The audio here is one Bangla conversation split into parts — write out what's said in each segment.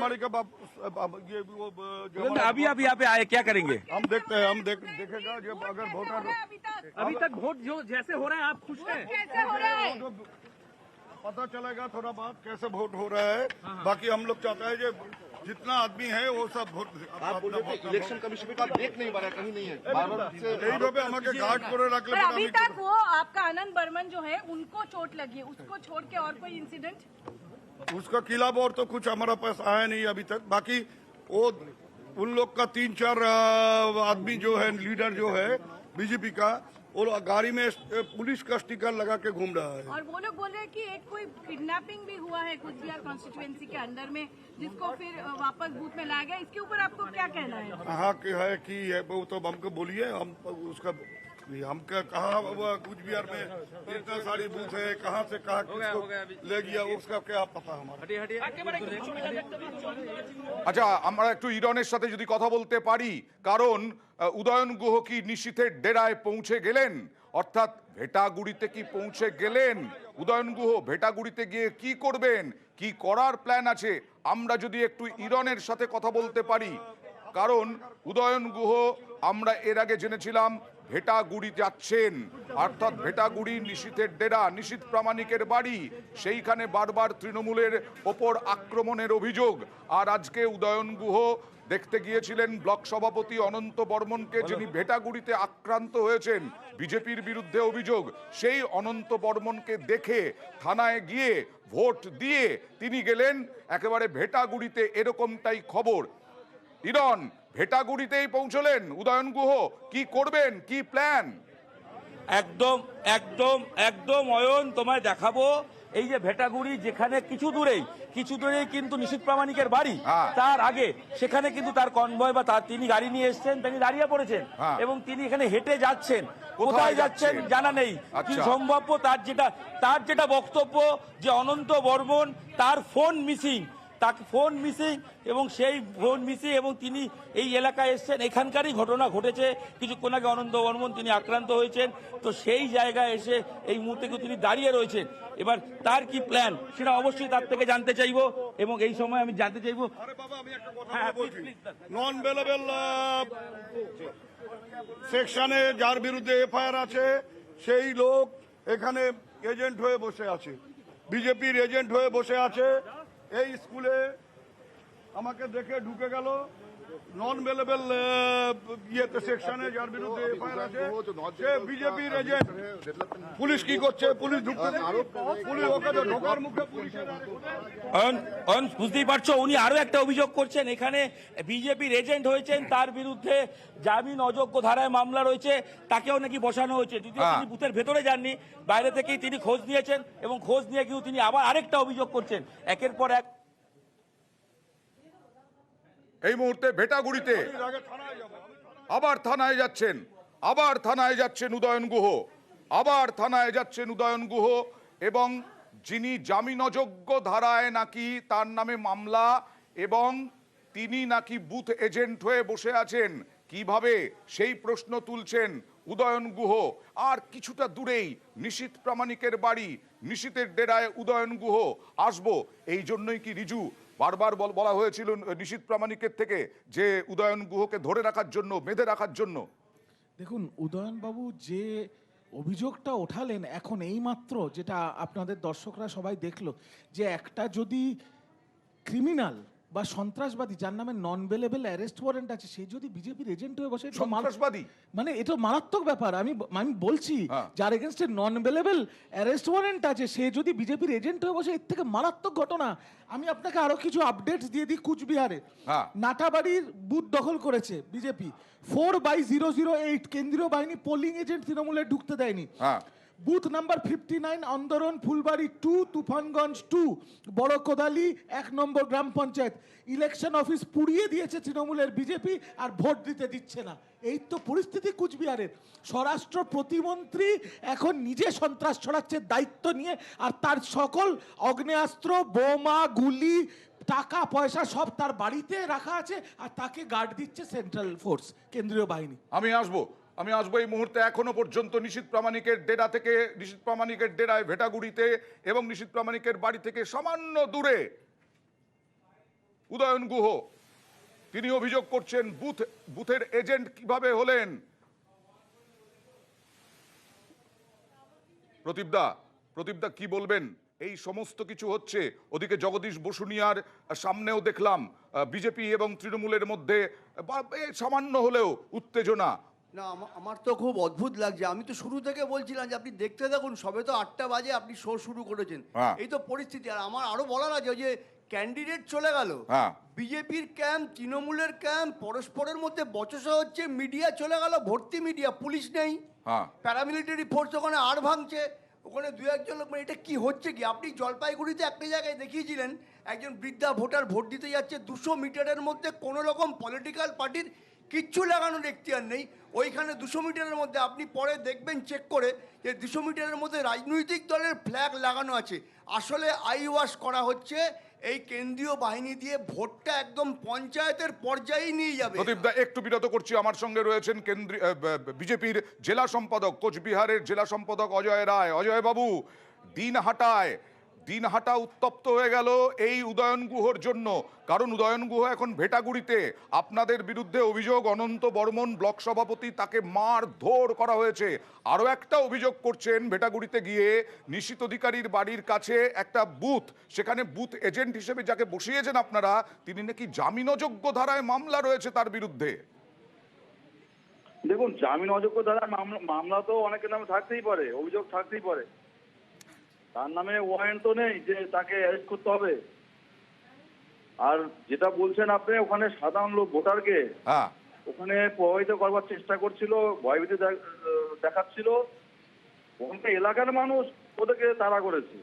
प्रामाणिक ये अभी आप यहाँ पे आए, क्या करेंगे? हम देखते हैं, हम देखेगा जब अगर वोटर अभी तक वोट जो जैसे हो रहा है, आप खुश हैं? कैसे हो रहा है? पता चलेगा थोड़ा बहुत कैसे वोट हो रहा है। बाकी हम लोग चाहते हैं जो जितना आदमी है वो सब वोट। आप बोल रहे थे इलेक्शन कमीशन में तो आप देख नहीं पा रहे, कहीं नहीं है, बार-बार से यही पे हमारे गार्ड करे रख ले। अभी तक वो आपका आनंद बर्मन जो है उनको चोट लगी है, उसको छोड़ के और कोई इंसिडेंट? उसका खिलाफ और तो कुछ हमारा पास आया नहीं अभी तक। बाकी वो उन लोग का 3-4 आदमी जो है, लीडर जो है बीजेपी का, और गाड़ी में पुलिस का स्टिकर लगा के घूम रहा है। और वो लोग बोल रहे हैं कि एक कोई किडनैपिंग भी हुआ है कुचबिहार कॉन्स्टिट्यूएंसी के अंदर में, जिसको फिर वापस बूथ में लाया गया। इसके ऊपर आपको क्या कहना है? कहाँ के है कि है वो तो हमको बोलिए। हम उसका हमका कहाँ कुचबिहार में इतना सारी बूथ है, कहाँ से कहाँ ले गया उसका क्या पता हमारा। আচ্ছা, আমরা একটু ইরনের সাথে যদি কথা বলতে পারি, কারণ উদয়ন গুহ কি নিশীথের ডেরায় পৌঁছে গেলেন, অর্থাৎ ভেটাগুড়িতে কি পৌঁছে গেলেন? উদয়ন গুহ ভেটাগুড়িতে গিয়ে কি করবেন, কি করার প্ল্যান আছে, আমরা যদি একটু ইরনের সাথে কথা বলতে পারি। কারণ উদয়ন গুহ আমরা এর আগে জেনেছিলাম ভেটাগুড়ি যাচ্ছেন, অর্থাৎ ভেটাগুড়ি নিশীথের ডেরা, নিশীথ প্রামাণিকের বাড়ি, সেইখানে বারবার তৃণমূলের ওপর আক্রমণের অভিযোগ। আর আজকে উদয়ন গুহ দেখতে গিয়েছিলেন ব্লক সভাপতি অনন্ত বর্মনকে, যিনি ভেটাগুড়িতে আক্রান্ত হয়েছেন, বিজেপির বিরুদ্ধে অভিযোগ। সেই অনন্ত বর্মনকে দেখে থানায় গিয়ে ভোট দিয়ে তিনি গেলেন একেবারে ভেটাগুড়িতে, এরকমটাই খবর। ইরন, ভেটাগুড়িতেই পৌঁছলেন উদয়ন গুহ, কি করবেন, কি প্ল্যান? একদম একদম একদম অয়ন, তোমায় দেখাবো এই যে ভেটাগুড়ি, যেখানে কিছু দূরেই কিন্তু নিশীথ প্রামাণিকের বাড়ি, তার আগে সেখানে কিন্তু তার কনভয় বা তিনি গাড়ি নিয়ে এসেছেন, তিনি দাঁড়িয়ে পড়েছেন এবং তিনি এখানে হেঁটে যাচ্ছেন। কোথায় যাচ্ছেন জানা নেই, কি সম্ভাব্য তার যেটা বক্তব্য যে অনন্ত বর্মন তার ফোন মিসিং, তাকে ফোন মিসিং এবং সেই ফোন মিসিং এবং তিনি এই এলাকায় এসছেন। এখানকারই ঘটনা ঘটেছে কিছুক্ষণ আগে, অনন্ত বর্মন তিনি আক্রান্ত হয়েছেন। তো সেই জায়গায় এসে এই মুহূর্তে তিনি দাঁড়িয়ে রয়েছেন। এবার তার কি প্ল্যান সেটা অবশ্যই তার থেকে জানতে চাইবো এবং এই সময় আমি জানতে চাইবো। নন বেলেবল সেকশনে যার বিরুদ্ধে এফআইআর আছে সেই লোক এখানে এজেন্ট হয়ে বসে আছে, বিজেপির এজেন্ট হয়ে বসে আছে। এই স্কুলে আমাকে দেখে ঢুকে গেল নন বেলেবল ইয়েতে সেকশনে যার বিরুদ্ধে এফআইআর আছে, সে বিজেপির এজেন্ট। পুলিশ কি করছে? পুলিশ ঢুকতে, পুলিশ ওকে ঢোকার মুখে পুলিশের। বুঝতেই পারছো, উনি আরো একটা অভিযোগ করছেন, এখানে বিজেপির এজেন্ট হয়েছেন, তার বিরুদ্ধে জামিন অযোগ্য ধারায় মামলা রয়েছে, তাকেও নাকি বসানো হয়েছে। যদিও তিনি বুথের ভেতরে যাননি, বাইরে থেকেই তিনি খোঁজ নিয়েছেন এবং খোঁজ নিয়ে কিন্তু তিনি আবার আরেকটা অভিযোগ করছেন একের পর এক। এই মুহূর্তে ভেটাগুড়িতে আবার থানায় যাচ্ছেন, আবার থানায় যাচ্ছেন উদয়ন গুহ, আবার থানায় যাচ্ছেন উদয়ন গুহ, এবং যিনি জামিন অযোগ্য ধারায় নাকি তার নামে মামলা এবং তিনি নাকি বুথ এজেন্ট হয়ে বসে আছেন, কিভাবে সেই প্রশ্ন তুলছেন উদয়ন গুহ। আর কিছুটা দূরেই নিশীথ প্রামাণিকের বাড়ি, নিশীথের ডেরায় উদয়ন গুহ আসবো, এই জন্যই কি রিজু বারবার বলা হয়েছিল নিশীথ প্রামাণিকের থেকে যে উদয়ন গুহকে ধরে রাখার জন্য, বেঁধে রাখার জন্য? দেখুন, উদয়নবাবু যে অভিযোগটা ওঠালেন এখন এইমাত্র, যেটা আপনাদের দর্শকরা সবাই দেখলো, যে একটা যদি ক্রিমিনাল বা সন্ত্রাসবাদী যার নামে নন বেলেবল অ্যারেস্ট ওয়ারেন্ট আছে, সে যদি বিজেপির এজেন্ট হয়ে বসে, সন্ত্রাসবাদী মানে এটা মারাত্মক ব্যাপার। আমি বলছি যার এগেনস্টে নন বেলেবল অ্যারেস্ট ওয়ারেন্ট আছে, সে যদি বিজেপির এজেন্ট হয়ে বসে, এর থেকে মারাত্মক ঘটনা। আমি আপনাকে আরো কিছু আপডেটস দিয়ে দিই। কুচবিহারে নাটাবাড়ির বুথ দখল করেছে বিজেপি, 4/008 কেন্দ্রীয় বাহিনী পোলিং এজেন্ট তৃণমূলে ঢুকতে দেয়নি। বুথ নাম্বার 59 অন্দরন ফুলবাড়ি 2 তুফানগঞ্জ 2 বড় কোদালি 1 নম্বর গ্রাম পঞ্চায়েত ইলেকশন অফিস পুড়িয়ে দিয়েছে তৃণমূলের বিজেপি, আর ভোট দিতে দিচ্ছে না। এই তো পরিস্থিতি কুচবিহারের। স্বরাষ্ট্র প্রতিমন্ত্রী এখন নিজে সন্ত্রাস ছড়াচ্ছে দায়িত্ব নিয়ে, আর তার সকল অগ্নেয়াস্ত্র, বোমা, গুলি, টাকা পয়সা সব তার বাড়িতে রাখা আছে, আর তাকে গার্ড দিচ্ছে সেন্ট্রাল ফোর্স, কেন্দ্রীয় বাহিনী। আমি আসবো এই মুহূর্তে এখনো পর্যন্ত নিশীথ প্রামাণিকের ডেরা থেকে, নিশীথ প্রামাণিকের ডেরায় ভেটাগুড়িতে এবং নিশীথ প্রামাণিকের বাড়ি থেকে সামান্য দূরে উদয়ন গুহ, তিনি অভিযোগ করছেন বুথের এজেন্ট কিভাবে হলেন। প্রদীপদা কি বলবেন? এই সমস্ত কিছু হচ্ছে, ওদিকে জগদীশ বসুনিয়ার সামনেও দেখলাম বিজেপি এবং তৃণমূলের মধ্যে সামান্য হলেও উত্তেজনা। না, আমার তো খুব অদ্ভুত লাগছে। আমি তো শুরু থেকে বলছিলাম যে আপনি দেখতে থাকুন, সবে তো 8টা বাজে আপনি শো শুরু করেছেন, এই তো পরিস্থিতি। আর আমার আরো বলার আছে যে ক্যান্ডিডেট চলে গেল, বিজেপির ক্যাম্প, তৃণমূলের ক্যাম্প, পরস্পরের মধ্যে বচসা হচ্ছে, মিডিয়া চলে গেল, ভর্তি মিডিয়া, পুলিশ নেই, প্যারামিলিটারি ফোর্স ওখানে আর ভাঙছে, ওখানে দু একজন লোক, এটা কি হচ্ছে কি? আপনি জলপাইগুড়িতে একটা জায়গায় দেখিয়েছিলেন একজন বৃদ্ধা ভোটার ভোট দিতে যাচ্ছে, 200 মিটারের মধ্যে কোনো রকম পলিটিক্যাল পার্টির কিচ্ছু লাগানোর এখতিয়ার নেই। ওইখানে 200 মিটারের মধ্যে আপনি পরে দেখবেন চেক করে যে 200 মিটারের মধ্যে রাজনৈতিক দলের ফ্ল্যাগ লাগানো আছে। আসলে আই ওয়াশ করা হচ্ছে, এই কেন্দ্রীয় বাহিনী দিয়ে ভোটটা একদম পঞ্চায়েতের পর্যায়ে নিয়ে যাবে। প্রদীপদা একটু বিরত করছি, আমার সঙ্গে রয়েছেন কেন্দ্রীয় বিজেপির জেলা সম্পাদক, কোচবিহারের জেলা সম্পাদক অজয় রায়। অজয় বাবু, দিনহাটা উত্তপ্ত হয়ে গেল এই উদয়ন গুহর জন্য, কারণ উদয়ন গুহ এখন ভেটাগুড়িতে। আপনাদের বিরুদ্ধে অভিযোগ, অনন্ত বর্মন ব্লক সভাপতি, তাকে মারধর করা হয়েছে। আরও একটা অভিযোগ করছেন, ভেটাগুড়িতে গিয়ে নিশীথ অধিকারীর বাড়ির কাছে একটা বুথ, সেখানে বুথ এজেন্ট হিসেবে যাকে বসিয়েছেন আপনারা, তিনি নাকি জামিনযোগ্য ধারায় মামলা রয়েছে তার বিরুদ্ধে। দেখুন, জামিন অযোগ্য ধারায় মামলা তো অনেকের নামে থাকতেই পারে, অভিযোগ থাকতেই পারে, তার নামে ওয়ারেন্ট তো নেই যে তাকে অ্যারেস্ট করতে হবে। আর যেটা বলছেন আপনি, ওখানে সাধারণ লোক ভোটারকে ওখানে প্রভাবিত করবার চেষ্টা করছিল, ভয়ভীতি দেখাচ্ছিল, ওখানকার এলাকার মানুষ ওদেরকে তাড়া করেছে।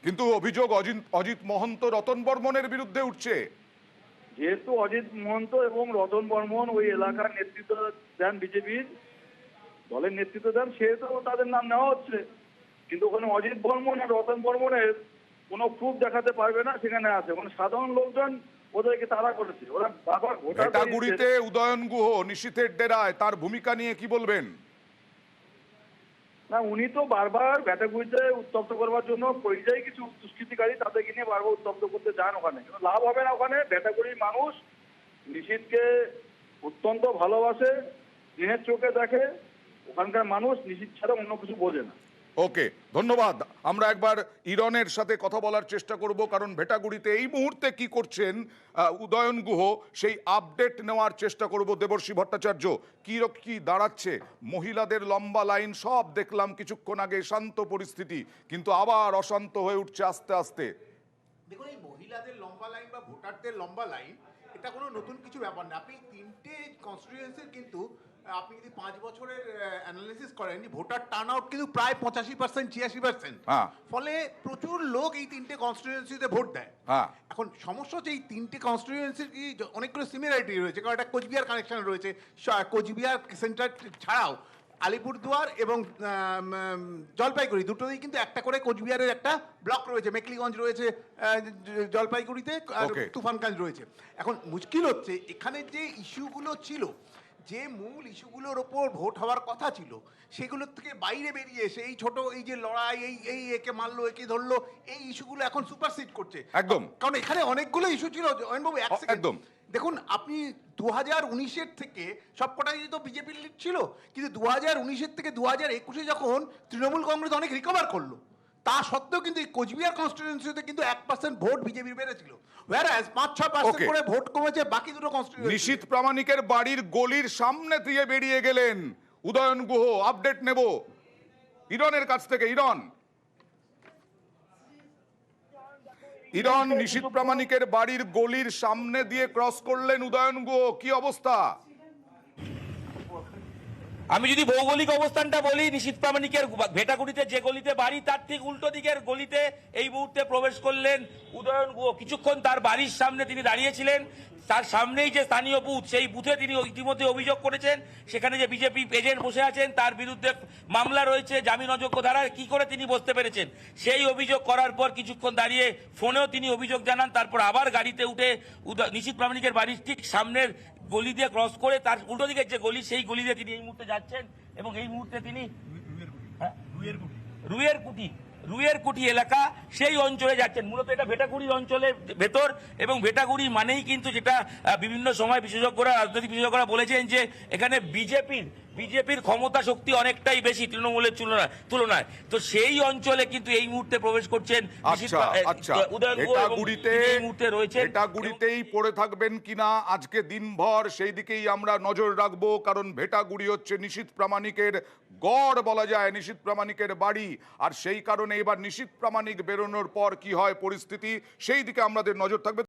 কিন্তু অভিযোগ অজিত মহন্ত, রতন বর্মনের বিরুদ্ধে উঠছে। যেহেতু অজিত মহন্ত এবং রতন বর্মন ওই এলাকার নেতৃত্ব দেন, বিজেপির দলের নেতৃত্ব দেন, সেহেতু তাদের নাম নেওয়া হচ্ছে। কিন্তু ওখানে অজিত বর্মন আর রতন বর্মনের কোনো প্রুফ দেখাতে পারবে না, সেখানে আছে ওখানে সাধারণ লোকজন ওদেরকে তাড়া করেছে। ওরা বাবা ভেটাগুড়িতে উদয়ন গুহ নিশীথের ডেরায়, তার ভূমিকা নিয়ে কি বলবেন? না, উনি তো বারবার ভেটাগুড়িতে উত্তপ্ত করবার জন্য পরিযায়ী কিছু দুষ্কৃতিকারী তাদেরকে নিয়ে বারবার উত্তপ্ত করতে যান ওখানে, কিন্তু লাভ হবে না। ওখানে ভেটাগুড়ির মানুষ নিশীথকে অত্যন্ত ভালোবাসে, দিনের চোখে দেখে, ওখানকার মানুষ নিশীথ ছাড়া অন্য কিছু বোঝে না। ওকে, ধন্যবাদ। আমরা একবার ইরনের সাথে কথা বলার চেষ্টা করব, কারণ ভেটাগুড়িতে এই মুহূর্তে কি করছেন উদয়ন গুহ, সেই আপডেট নেওয়ার চেষ্টা করব। দেবর্ষী ভট্টাচার্য, কি দাঁড়াচ্ছে? মহিলাদের লম্বা লাইন সব দেখলাম কিছুক্ষণ আগে, শান্ত পরিস্থিতি, কিন্তু আবার অশান্ত হয়ে উঠছে আস্তে আস্তে। দেখুন, এই মহিলাদের লম্বা লাইন বা ভোটারদের লম্বা লাইন, এটা কোনো নতুন কিছু ব্যাপার না। আপনি 3টে কনস্টিটিউয়েন্সির কিন্তু আপনি যদি 5 বছরের অ্যানালিসিস করেন, ভোটার টার্ন আউট কিন্তু প্রায় 85%, 86%। ফলে প্রচুর লোক এই 3টে কনস্টিটিউয়েন্সিতে ভোট দেয়। এখন সমস্যা হচ্ছে এই 3টে কনস্টিটিউয়েন্সির কি অনেকগুলো সিমিলারিটি রয়েছে, কারণ একটা কোচবিহার কানেকশন রয়েছে। কোচবিহার সেন্টার ছাড়াও আলিপুরদুয়ার এবং জলপাইগুড়ি দুটোতেই কিন্তু একটা করে কোচবিহারের একটা ব্লক রয়েছে, মেকলিগঞ্জ রয়েছে জলপাইগুড়িতে, আর তুফানগঞ্জ রয়েছে। এখন মুশকিল হচ্ছে এখানে যে ইস্যুগুলো ছিল, যে মূল ইস্যুগুলোর ওপর ভোট হওয়ার কথা ছিল, সেগুলোর থেকে বাইরে বেরিয়ে এসে এই ছোট এই যে লড়াই, এই একে মারলো একে ধরলো, এই ইস্যুগুলো এখন সুপারসিড করছে। একদম, কারণ এখানে অনেকগুলো ইস্যু ছিল। অয়নবাবু, একদম দেখুন, আপনি 2019-এর থেকে সবকটাই তো বিজেপির লিড ছিল, কিন্তু 2019-এর থেকে 2021-এ যখন তৃণমূল কংগ্রেস অনেক রিকভার করলো, তা সত্ত্বেও কিন্তু এই কোচবিহার কনস্টিটিউয়েন্সিতে কিন্তু 1% ভোট বিজেপির বেড়েছিল, whereas 5-6% করে ভোট কমেছে বাকি দুটো কনস্টিটিউয়েন্সি। নিশীথ প্রামাণিকের বাড়ির গলির সামনে দিয়ে বেরিয়ে গেলেন উদয়ন গুহ। আপডেট নেব ইরনের কাছ থেকে। ইরন, নিশীথ প্রামাণিকের বাড়ির গলির সামনে দিয়ে ক্রস করলেন উদয়ন গুহ, কি অবস্থা? আমি যদি ভৌগোলিক অবস্থানটা বলি, নিশীথ প্রামাণিকের ভেটাগুড়িতে যে গলিতে বাড়ি, তার ঠিক উল্টো দিকের গলিতে এই মুহূর্তে প্রবেশ করলেন উদয়ন গুহ। কিছুক্ষণ তার বাড়ির সামনে তিনি দাঁড়িয়েছিলেন, তার সামনেই যে স্থানীয় বুথ, সেই বুথে তিনি ইতিমধ্যে অভিযোগ করেছেন সেখানে যে বিজেপি এজেন্ট বসে আছেন, তার বিরুদ্ধে মামলা রয়েছে জামিন অযোগ্য ধারায়। কি করে তিনি বসতে পেরেছেন, সেই অভিযোগ করার পর কিছুক্ষণ দাঁড়িয়ে ফোনেও তিনি অভিযোগ জানান। তারপর আবার গাড়িতে উঠে নিশীথ প্রামাণিকের বাড়ির ঠিক সামনের গলি দিয়ে ক্রস করে তার উল্টো দিকের যে গলি, সেই গলি দিয়ে তিনি এই মুহূর্তে যাচ্ছেন। এবং এই মুহূর্তে তিনি রুইয়ের কুটি রুইয়ের কুটি এলাকা সেই অঞ্চলে যাচ্ছেন। মূলত এটা ভেটাগুড়ির অঞ্চলের ভেতর, এবং ভেটাগুড়ি মানেই কিন্তু যেটা বিভিন্ন সময় বিশেষজ্ঞরা, রাজনৈতিক বিশেষজ্ঞরা বলেছেন যে এখানে বিজেপির ক্ষমতা শক্তি অনেকটাই বেশি তৃণমূলের তুলনায়। তো সেই অঞ্চলে কিন্তু এই মুহূর্তে প্রবেশ করছেন উদয়ন গুহ, এবং এই মুহূর্তে রয়েছে ভেটাগুড়িতেই পড়ে থাকবেন কিনা আজকে দিনভর সেই দিকেই আমরা নজর রাখবো, কারণ ভেটাগুড়ি হচ্ছে নিশীথ প্রামাণিকের গড় বলা যায়, নিশীথ প্রামাণিকের বাড়ি। আর সেই কারণে এবার নিশীথ প্রামাণিক বেরোনোর পর কি হয় পরিস্থিতি, সেই দিকে আমাদের নজর থাকবে।